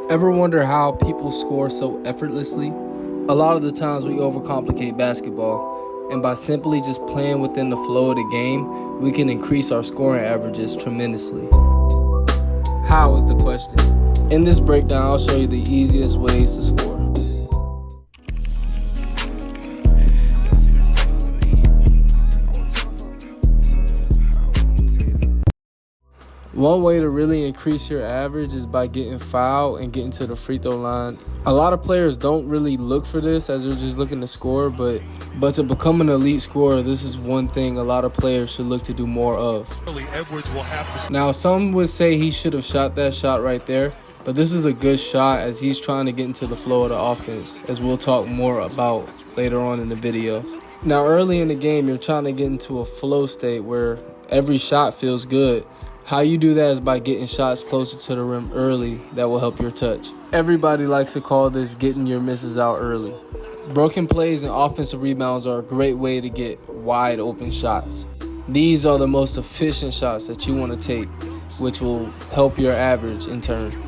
Ever wonder how people score so effortlessly? A lot of the times we overcomplicate basketball, and by simply just playing within the flow of the game, we can increase our scoring averages tremendously. How is the question? In this breakdown, I'll show you the easiest ways to score. One way to really increase your average is by getting fouled and getting to the free throw line. A lot of players don't really look for this as they're just looking to score, but to become an elite scorer, this is one thing a lot of players should look to do more of. Now, some would say he should have shot that shot right there, but this is a good shot as he's trying to get into the flow of the offense, as we'll talk more about later on in the video. Now, early in the game, you're trying to get into a flow state where every shot feels good. How you do that is by getting shots closer to the rim early that will help your touch. Everybody likes to call this getting your misses out early. Broken plays and offensive rebounds are a great way to get wide open shots. These are the most efficient shots that you want to take, which will help your average in turn.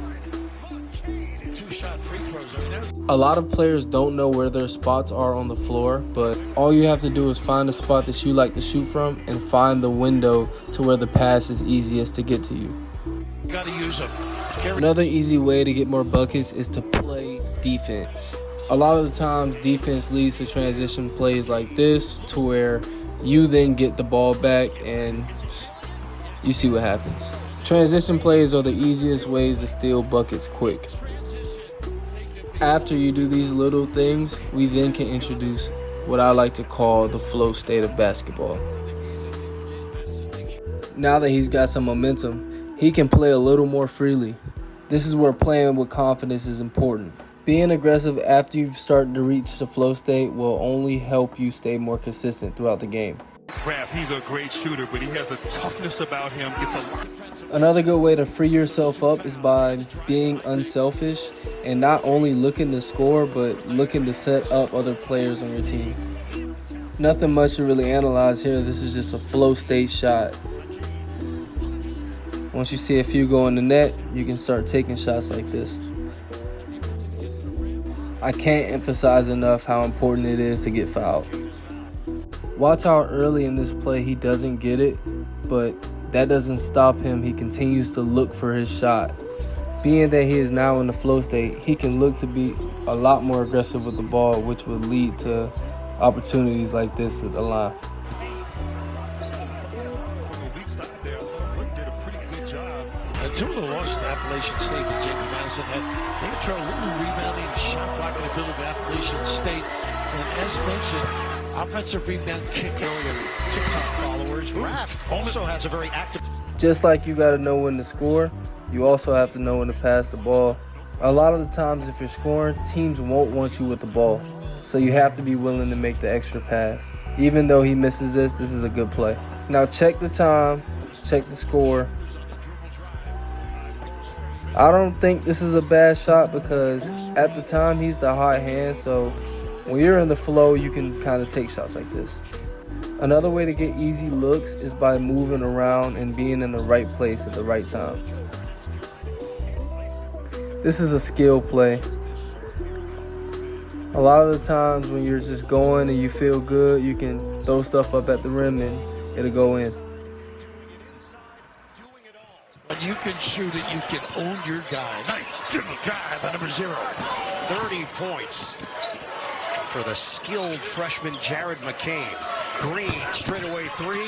A lot of players don't know where their spots are on the floor, but all you have to do is find a spot that you like to shoot from and find the window to where the pass is easiest to get to you. Gotta use them. Another easy way to get more buckets is to play defense. A lot of the times, defense leads to transition plays like this, to where you then get the ball back and you see what happens. Transition plays are the easiest ways to steal buckets quick. After you do these little things, we then can introduce what I like to call the flow state of basketball. Now that he's got some momentum, he can play a little more freely. This is where playing with confidence is important. Being aggressive after you've started to reach the flow state will only help you stay more consistent throughout the game. Raph, he's a great shooter, but he has a toughness about him. Another good way to free yourself up is by being unselfish and not only looking to score, but looking to set up other players on your team. Nothing much to really analyze here. This is just a flow state shot. Once you see a few go in the net, you can start taking shots like this. I can't emphasize enough how important it is to get fouled. Watch how early in this play he doesn't get it, but that doesn't stop him. He continues to look for his shot. Being that he is now in the flow state, he can look to be a lot more aggressive with the ball, which would lead to opportunities like this at the line. Until the loss to Appalachian State that James Madison had, they had trouble rebounding, shot blocking ability of Appalachian State. And as mentioned, offensive rebound kick area. TikTok followers. Raph also has a very active. Just like you got to know when to score, you also have to know when to pass the ball. A lot of the times if you're scoring, teams won't want you with the ball. So you have to be willing to make the extra pass. Even though he misses this is a good play. Now check the time, check the score. I don't think this is a bad shot because at the time he's the hot hand, so when you're in the flow, you can kind of take shots like this. Another way to get easy looks is by moving around and being in the right place at the right time. This is a skill play. A lot of the times when you're just going and you feel good, you can throw stuff up at the rim and it'll go in. When you can shoot it, you can own your guy. Nice dribble drive by number 0. 30 points for the skilled freshman Jared McCain. Green, straightaway 3.